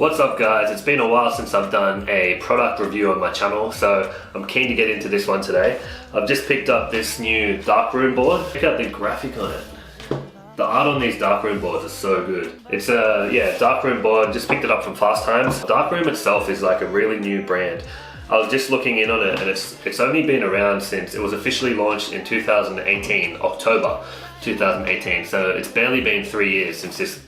What's up guys, it's been a while since I've done a product review on my channel, so I'm keen to get into this one today. I've just picked up this new Darkroom board. Check out the graphic on it. The art on these Darkroom boards is so good. It's a Darkroom board, just picked it up from Fast Times. Darkroom itself is like a really new brand. I was just looking in on it and it's only been around since it was officially launched in 2018, October 2018. So it's barely been 3 years since this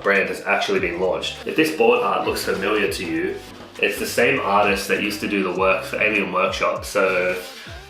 brand has actually been launched. If this board art looks familiar to you, it's the same artist that used to do the work for Alien Workshop. So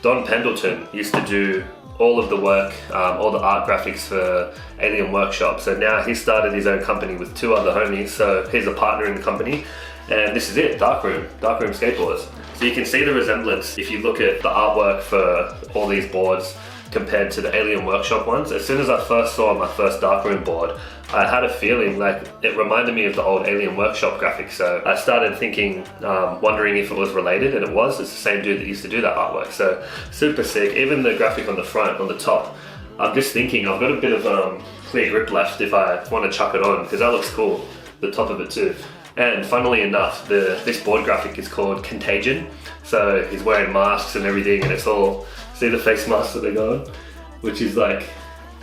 Don Pendleton used to do all of the work, all the art graphics for Alien Workshop. So now he started his own company with two other homies, so he's a partner in the company. And this is it, Darkroom skateboards. So you can see the resemblance if you look at the artwork for all these boards compared to the Alien Workshop ones. As soon as I first saw my first Darkroom board, I had a feeling like it reminded me of the old Alien Workshop graphics. So I started thinking, wondering if it was related, and it was. It's the same dude that used to do that artwork. So super sick. Even the graphic on the front, on the top, I'm just thinking I've got a bit of clear grip left if I want to chuck it on, because that looks cool, the top of it too. And funnily enough, this board graphic is called Contagion. So he's wearing masks and everything, and it's all, see the face masks that they got on? Which is like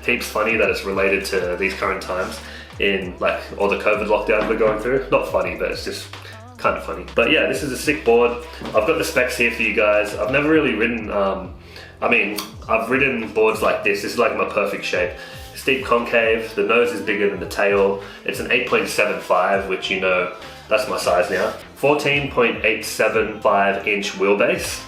heaps funny that it's related to these current times in like all the COVID lockdowns we're going through. Not funny, but it's just kind of funny. But yeah, this is a sick board. I've got the specs here for you guys. I've never really ridden, I've ridden boards like this. This is like my perfect shape. Steep concave, the nose is bigger than the tail. It's an 8.75, which you know, that's my size now. 14.875 inch wheelbase,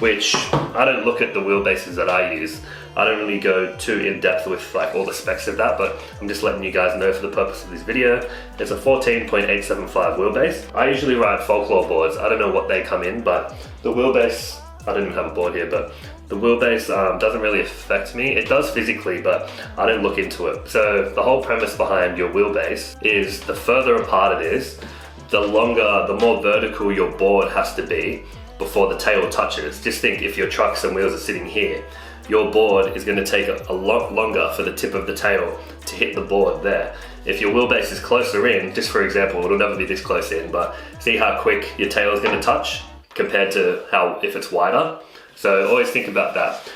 which I don't look at the wheelbases that I use. I don't really go too in depth with like all the specs of that, but I'm just letting you guys know for the purpose of this video. It's a 14.875 wheelbase. I usually ride folklore boards. I don't know what they come in, but the wheelbase, I don't even have a board here, but the wheelbase doesn't really affect me. It does physically, but I don't look into it. So the whole premise behind your wheelbase is the further apart it is, the longer, the more vertical your board has to be before the tail touches. Just think if your trucks and wheels are sitting here, your board is going to take a lot longer for the tip of the tail to hit the board there. If your wheelbase is closer in, just for example, it'll never be this close in, but see how quick your tail is going to touch compared to how if it's wider. So always think about that.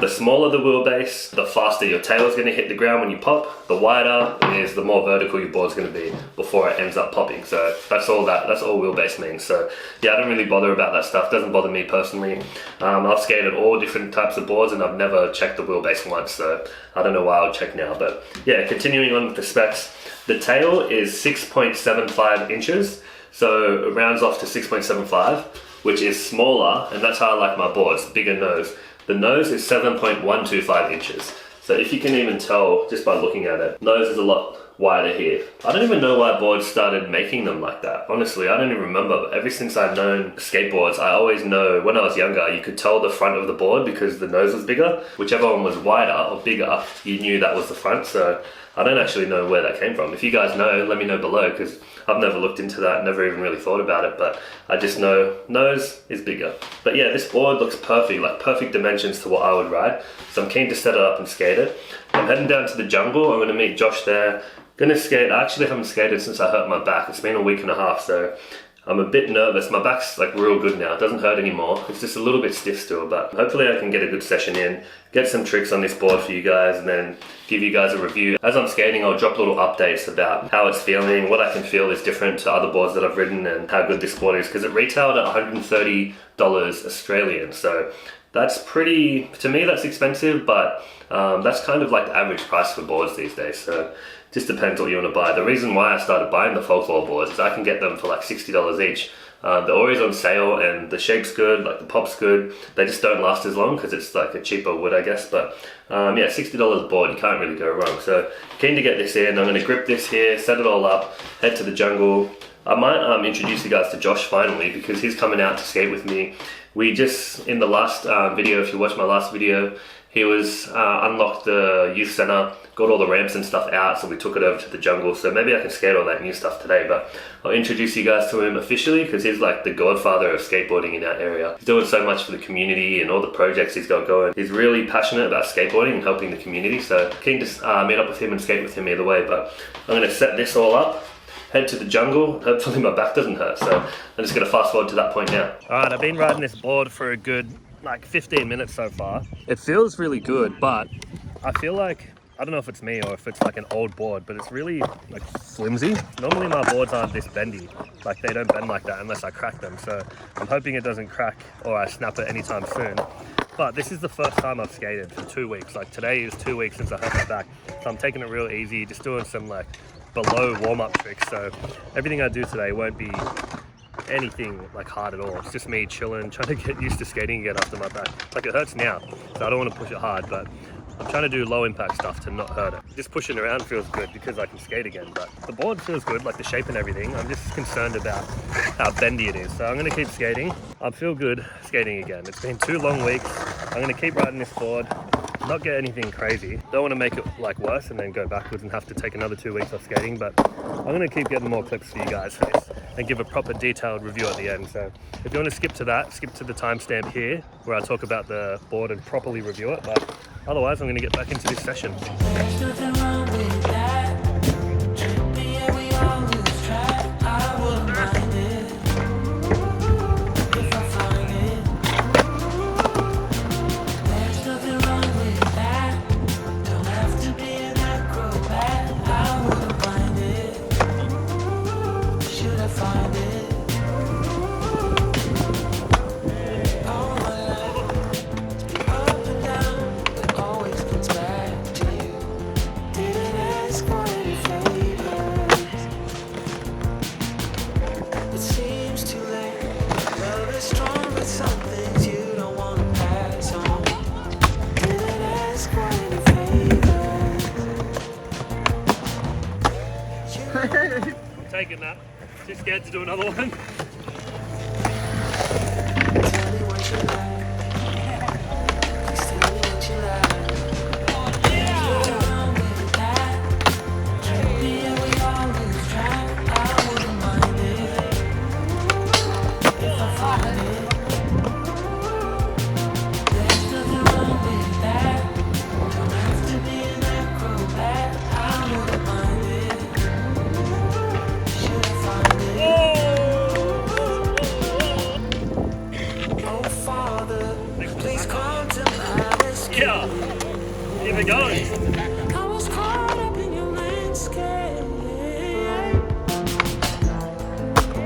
The smaller the wheelbase, the faster your tail is going to hit the ground when you pop. The wider it is, the more vertical your board's going to be before it ends up popping. So that's all wheelbase means. So yeah, I don't really bother about that stuff. It doesn't bother me personally. I've skated all different types of boards and I've never checked the wheelbase once, so I don't know why I would check now. But yeah, continuing on with the specs. The tail is 6.75 inches, so it rounds off to 6.75, which is smaller, and that's how I like my boards, bigger nose. The nose is 7.125 inches. So if you can even tell just by looking at it, nose is a lot wider here. I don't even know why boards started making them like that. Honestly, I don't even remember, but ever since I've known skateboards, I always know when I was younger, you could tell the front of the board because the nose was bigger. Whichever one was wider or bigger, you knew that was the front. So I don't actually know where that came from. If you guys know, let me know below, because I've never looked into that, never even really thought about it, but I just know nose is bigger. But yeah, this board looks perfect, like perfect dimensions to what I would ride. So I'm keen to set it up and skate it. I'm heading down to the jungle. I'm gonna meet Josh there. Gonna skate. I actually haven't skated since I hurt my back. It's been a week and a half, so I'm a bit nervous. My back's like real good now. It doesn't hurt anymore. It's just a little bit stiff still, but hopefully I can get a good session in, get some tricks on this board for you guys, and then give you guys a review. As I'm skating, I'll drop little updates about how it's feeling, what I can feel is different to other boards that I've ridden, and how good this board is, because it retailed at $130 Australian. So that's pretty, to me that's expensive, but that's kind of like the average price for boards these days. So just depends what you want to buy. The reason why I started buying the folklore boards is I can get them for like $60 each. They're always on sale and the shape's good, like the pop's good. They just don't last as long because it's like a cheaper wood, I guess. But yeah, $60 a board, you can't really go wrong. So keen to get this in. I'm going to grip this here, set it all up, head to the jungle. I might introduce you guys to Josh finally, because he's coming out to skate with me. We just, in the last video, if you watched my last video, he was unlocked the youth center, got all the ramps and stuff out, so we took it over to the jungle. So maybe I can skate all that new stuff today, but I'll introduce you guys to him officially, because he's like the godfather of skateboarding in that area. He's doing so much for the community and all the projects he's got going. He's really passionate about skateboarding and helping the community, so keen to meet up with him and skate with him either way. But I'm going to set this all up, head to the jungle. Hopefully my back doesn't hurt, so I'm just gonna fast forward to that point now. All right, I've been riding this board for a good like 15 minutes so far. It feels really good, but I feel like, I don't know if it's me or if it's like an old board, but it's really like flimsy. Normally my boards aren't this bendy. Like they don't bend like that unless I crack them. So I'm hoping it doesn't crack or I snap it anytime soon. But this is the first time I've skated for 2 weeks. Like today is 2 weeks since I hurt my back. So I'm taking it real easy, just doing some like below warm-up tricks. So everything I do today won't be anything like hard at all. It's just me chilling, trying to get used to skating again after my back. Like it hurts now, so I don't want to push it hard, but I'm trying to do low impact stuff to not hurt it. Just pushing around feels good because I can skate again, but the board feels good, like the shape and everything. I'm just concerned about how bendy it is. So I'm gonna keep skating. I feel good skating again. It's been 2 long weeks. I'm gonna keep riding this board, not get anything crazy. Don't want to make it like worse and then go backwards and have to take another 2 weeks off skating, but I'm gonna keep getting more clips for you guys for this and give a proper detailed review at the end. So if you want to skip to that, skip to the timestamp here where I talk about the board and properly review it, but otherwise I'm gonna get back into this session. There's nothing wrong with that. Yeah, we all lose track. I wouldn't mind it if I find it. There's nothing wrong with that. Don't have to be an acrobat. I wouldn't mind it. Should I find it? All my life, up and down, it always comes back to you. Didn't ask for any favors. It seems too late. Love is strong, but some things you don't want to pass on. Didn't ask for any favors. I'm taking that. Just scared to do another one. Tell me what you like. Please tell me what you like. Nothing wrong with that. Yeah, we all lose track. I wouldn't mind it if I find it. There's nothing wrong with that. Don't have to be an acrobat. I wouldn't mind it. Should I find it? Oh, Father, please come to my rescue. Yeah, keep it going. I was caught up in your landscape.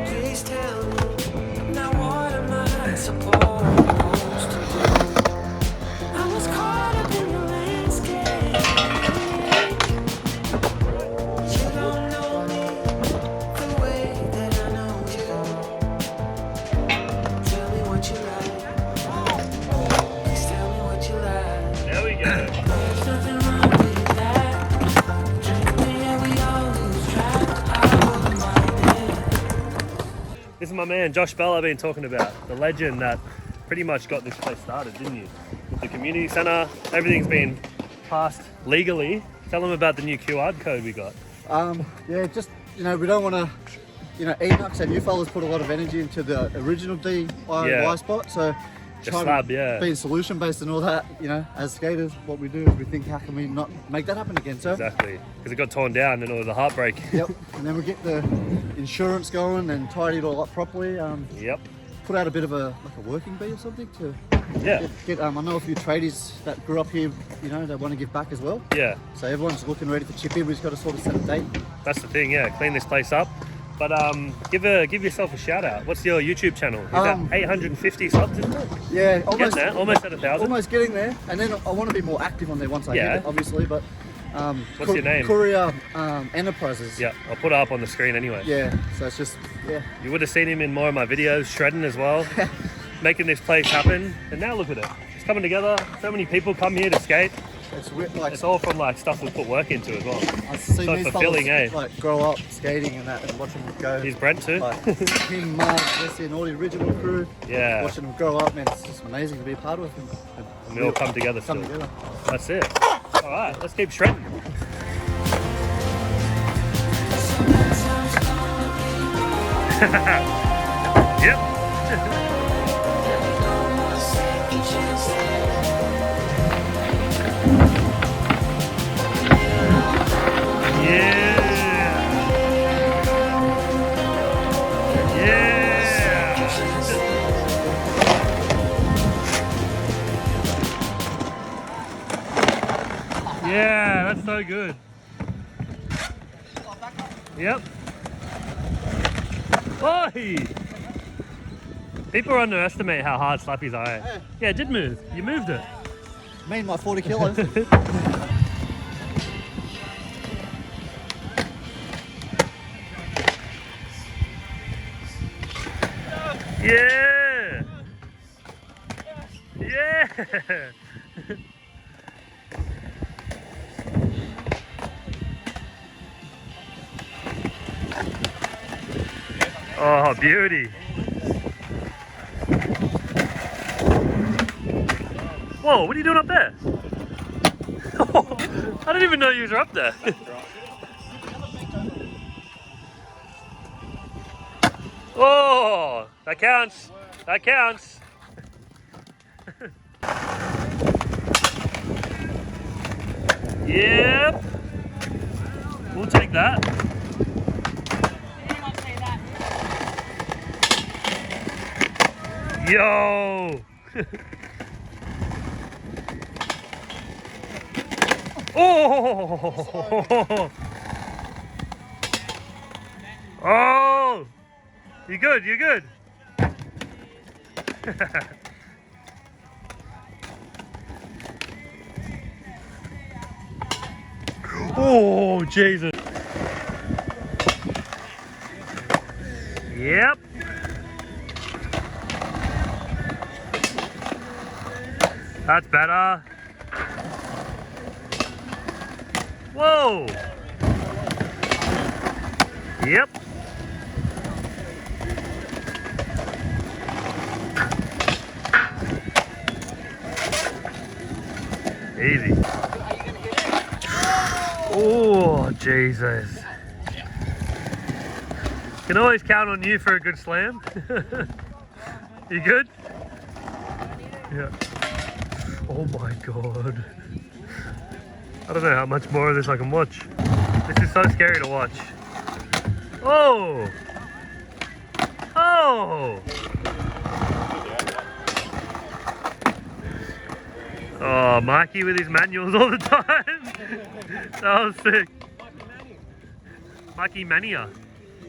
Please tell me, now what am I supposed to do? I was caught up in your landscape. You don't know me the way that I know you. Tell me what you like. Please tell me what you like. There we go. There's nothing wrong with that. Yeah, we all lose track. I wouldn't mind it. This is my man Josh Bell I've been talking about, the legend that pretty much got this place started, didn't you? With the community centre, everything's been passed legally. Tell them about the new QR code we got. Yeah, just, we don't want to, Enoch and you fellas put a lot of energy into the original DIY Yeah. spot, so The try slab, to yeah. be solution based and all that, as skaters, what we do is we think, how can we not make that happen again, so? Exactly, because it got torn down and it was a heartbreak. Yep, and then we get the insurance going and tidy it all up properly, Yep. put out a bit of a working bee or something to Yeah. get I know a few tradies that grew up here, they want to give back as well. Yeah. So everyone's looking ready to chip in. We just got to sort of set a date. That's the thing, yeah. Clean this place up. But give yourself a shout out. What's your YouTube channel? Is that 850 subs, isn't it? Yeah, Getting there, almost at 1,000. Almost getting there, and then I want to be more active on there once I Yeah. hit it, obviously. But What's your name? Courier Enterprises. Yeah, I'll put it up on the screen anyway. Yeah, so it's just You would have seen him in more of my videos, shredding as well, making this place happen. And now look at it. It's coming together. So many people come here to skate. it's like It's all from like stuff we put work into as well. I've seen so these fulfilling, fellas, eh? like grow up skating and that, and watching them go. Here's Brent too. Like King, Mark, Jesse, and all the original crew. Yeah. Watching them grow up, man, it's just amazing to be a part of them. And we all come together Come still. together. That's it. All right, let's keep shredding. Yep. Yeah. so good. Yep. Oi! People underestimate how hard slappies are. Eh? Yeah, it did move. You moved it. Me and my 40 kilos. Yeah! Yeah! Oh, beauty. Whoa, what are you doing up there? I didn't even know you were up there. Oh, that counts. That counts. Yep. We'll take that. Yo. Oh. Oh. You good? You good? Oh, Jesus. Yep. That's better. Whoa. Yep. Easy. Oh, Jesus. Can always count on you for a good slam. You good? Yeah. Oh my God. I don't know how much more of this I can watch. This is so scary to watch. Oh! Oh! Oh, Mikey with his manuals all the time. That was sick. Mikey Mania.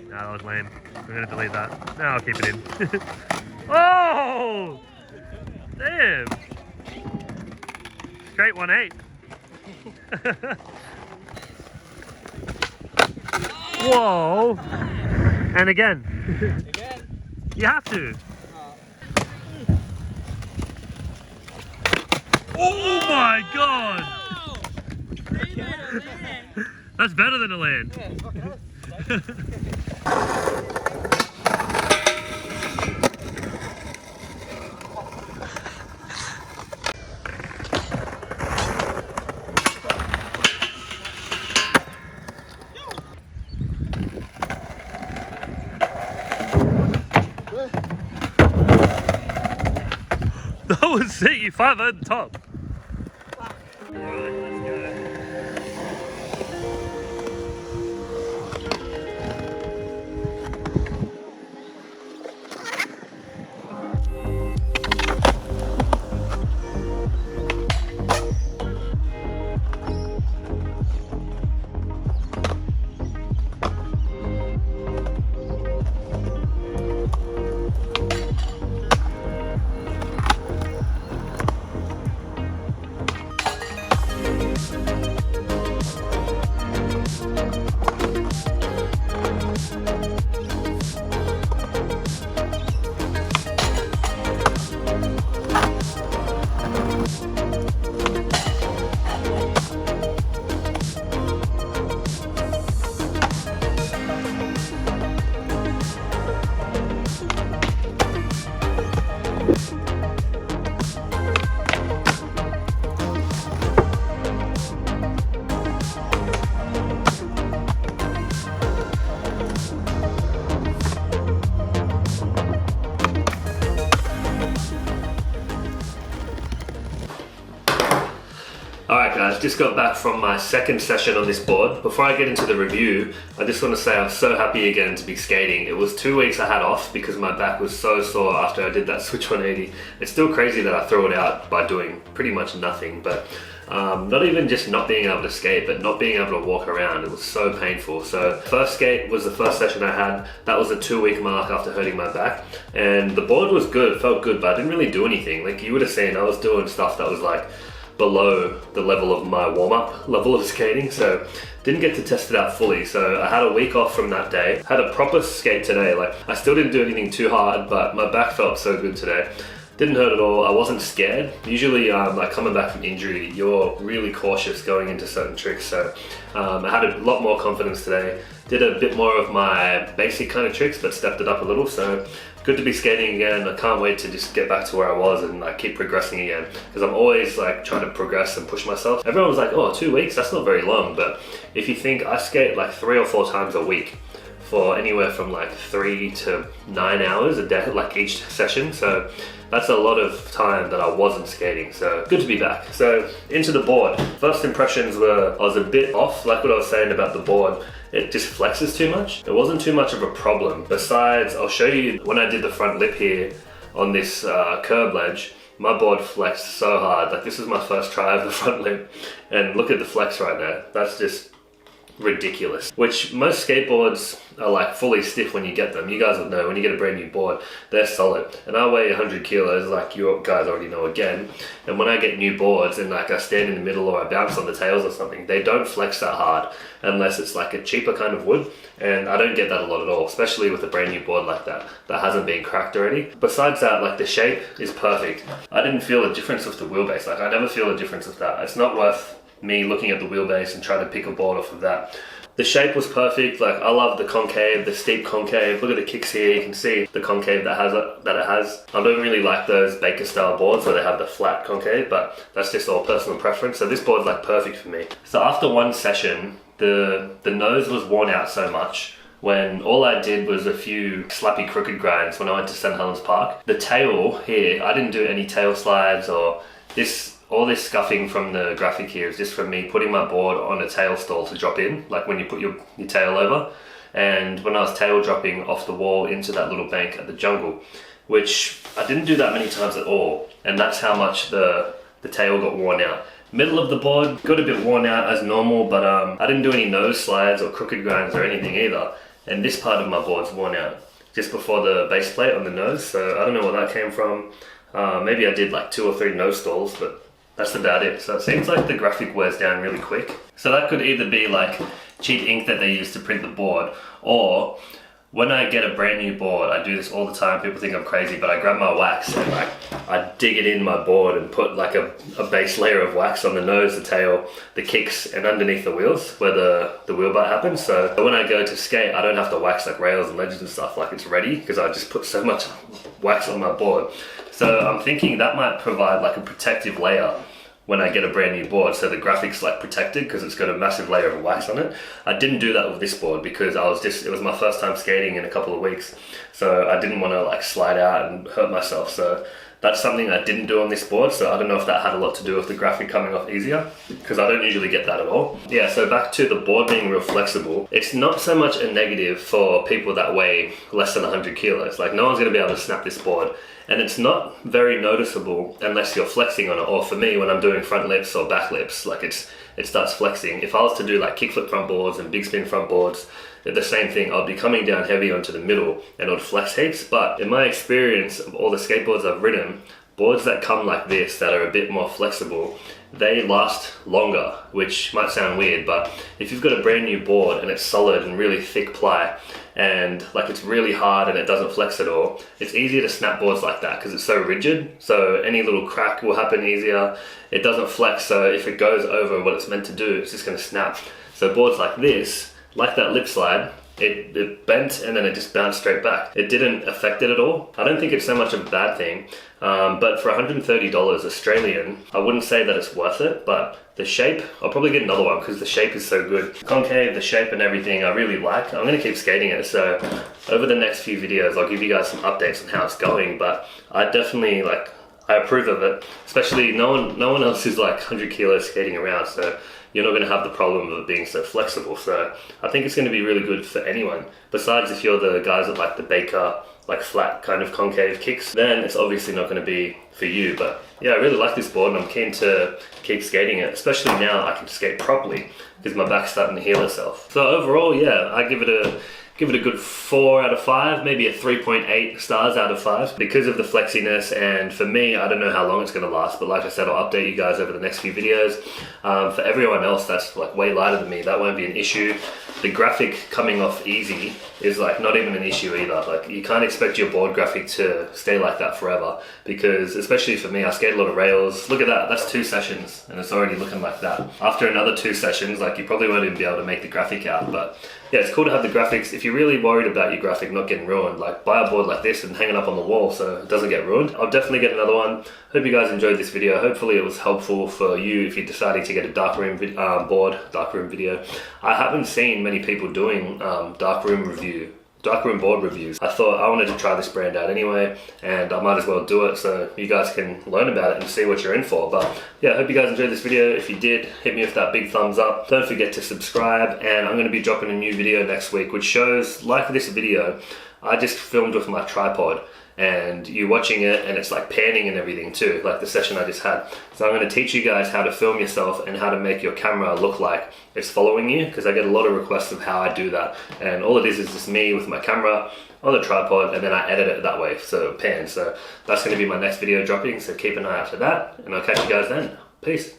No, that was lame. We're gonna delete that. No, I'll keep it in. Oh! Damn! Straight 1-8. Whoa! And again. You have to. Oh my God! That's better than a land. That was sick, you 5-0 the top. Alright, let's go. Alright guys, just got back from my second session on this board. Before I get into the review, I just want to say I'm so happy again to be skating. It was 2 weeks I had off because my back was so sore after I did that switch 180. It's still crazy that I throw it out by doing pretty much nothing, but Not even just not being able to skate, but not being able to walk around. It was so painful. So first skate was the first session I had. That was a 2-week mark after hurting my back. And the board was good, felt good, but I didn't really do anything. Like you would have seen, I was doing stuff that was like below the level of my warm-up level of skating. So didn't get to test it out fully. So I had a week off from that day. Had a proper skate today. Like I still didn't do anything too hard, but my back felt so good today. Didn't hurt at all. I wasn't scared. Usually, like coming back from injury, you're really cautious going into certain tricks. So I had a lot more confidence today. Did a bit more of my basic kind of tricks, but stepped it up a little. So good to be skating again. I can't wait to just get back to where I was and like keep progressing again. Because I'm always like trying to progress and push myself. Everyone was like, oh, 2 weeks, that's not very long. But if you think I skate like 3 or 4 times a week, for anywhere from like 3 to 9 hours a day, like each session. So that's a lot of time that I wasn't skating. So good to be back. So into the board. First impressions were, I was a bit off, like what I was saying about the board. It just flexes too much. It wasn't too much of a problem. Besides, I'll show you when I did the front lip here on this curb ledge, my board flexed so hard. Like this is my first try of the front lip, and look at the flex right there. That's just ridiculous. Which most skateboards are like fully stiff when you get them. You guys will know when you get a brand new board, they're solid. And I weigh 100 kilos, like you guys already know again. And when I get new boards and like I stand in the middle or I bounce on the tails or something, they don't flex that hard unless it's like a cheaper kind of wood. And I don't get that a lot at all, especially with a brand new board like that hasn't been cracked already. Besides that, like the shape is perfect. I didn't feel a difference with the wheelbase. Like I never feel a difference with that. It's not worth me looking at the wheelbase and trying to pick a board off of that. The shape was perfect. Like I love the concave, the steep concave. Look at the kicks here. You can see the concave that it has. I don't really like those Baker style boards where they have the flat concave, but that's just all personal preference. So this board's like perfect for me. So after one session, the nose was worn out so much when all I did was a few slappy crooked grinds when I went to St. Helens Park. The tail here, I didn't do any tail slides or this. All this scuffing from the graphic here is just from me putting my board on a tail stall to drop in, like when you put your tail over. And when I was tail dropping off the wall into that little bank at the jungle, which I didn't do that many times at all. And that's how much the tail got worn out. Middle of the board got a bit worn out as normal, but I didn't do any nose slides or crooked grinds or anything either. And this part of my board's worn out just before the base plate on the nose. So I don't know where that came from. Maybe I did like 2 or 3 nose stalls, but that's about it. So it seems like the graphic wears down really quick. So that could either be like cheap ink that they use to print the board, or when I get a brand new board, I do this all the time, people think I'm crazy, but I grab my wax and like I dig it in my board and put like a base layer of wax on the nose, the tail, the kicks, and underneath the wheels where the wheel butt happens. So when I go to skate, I don't have to wax like rails and ledges and stuff, like it's ready because I just put so much wax on my board. So I'm thinking that might provide like a protective layer when I get a brand new board, so the graphic's like protected because it's got a massive layer of wax on it. I didn't do that with this board because it was my first time skating in a couple of weeks, so I didn't want to like slide out and hurt myself. So that's something I didn't do on this board, so I don't know if that had a lot to do with the graphic coming off easier, because I don't usually get that at all. Yeah, so back to the board being real flexible. It's not so much a negative for people that weigh less than 100 kilos. Like no one's going to be able to snap this board. And it's not very noticeable unless you're flexing on it, or for me when I'm doing front lips or back lips, like it starts flexing. If I was to do like kickflip front boards and big spin front boards, they're the same thing. I'll be coming down heavy onto the middle and it would flex heaps. But in my experience of all the skateboards I've ridden, boards that come like this that are a bit more flexible, they last longer, which might sound weird, but if you've got a brand new board and it's solid and really thick ply and like it's really hard and it doesn't flex at all, it's easier to snap boards like that because it's so rigid. So any little crack will happen easier. It doesn't flex, so if it goes over what it's meant to do, it's just going to snap. So boards like this, like that lip slide, it bent and then it just bounced straight back. It didn't affect it at all. I don't think it's so much a bad thing, but for $130 Australian, I wouldn't say that it's worth it, but the shape, I'll probably get another one because the shape is so good. Concave, the shape and everything I really like. I'm going to keep skating it, so over the next few videos I'll give you guys some updates on how it's going, but I definitely I approve of it, especially no one else is like 100 kilos skating around, so you're not going to have the problem of it being so flexible. So I think it's going to be really good for anyone. Besides if you're the guys that like the Baker like flat kind of concave kicks, then it's obviously not going to be for you. But yeah, I really like this board and I'm keen to keep skating it, especially now I can skate properly because my back's starting to heal itself. So overall, yeah, I give it a good 4 out of 5, maybe a 3.8 stars out of 5 because of the flexiness. And for me, I don't know how long it's going to last, but like I said, I'll update you guys over the next few videos. For everyone else that's like way lighter than me, that won't be an issue. The graphic coming off easy is like not even an issue either. Like you can't expect your board graphic to stay like that forever because especially for me, I skate a lot of rails. Look at that, that's 2 sessions and it's already looking like that. After another 2 sessions, like you probably won't even be able to make the graphic out. But yeah, it's cool to have the graphics. If you're really worried about your graphic not getting ruined, like buy a board like this and hang it up on the wall so it doesn't get ruined. I'll definitely get another one. Hope you guys enjoyed this video. Hopefully it was helpful for you if you're deciding to get a darkroom video. I haven't seen many people doing darkroom board reviews. I thought I wanted to try this brand out anyway, and I might as well do it so you guys can learn about it and see what you're in for. But yeah, I hope you guys enjoyed this video. If you did, hit me with that big thumbs up. Don't forget to subscribe, and I'm going to be dropping a new video next week, which shows, like this video, I just filmed with my tripod, and you're watching it and it's like panning and everything too, like the session I just had. So I'm going to teach you guys how to film yourself and how to make your camera look like it's following you, because I get a lot of requests of how I do that, and all it is just me with my camera on the tripod and then I edit it that way so it pans. So that's going to be my next video dropping, so keep an eye out for that and I'll catch you guys then. Peace.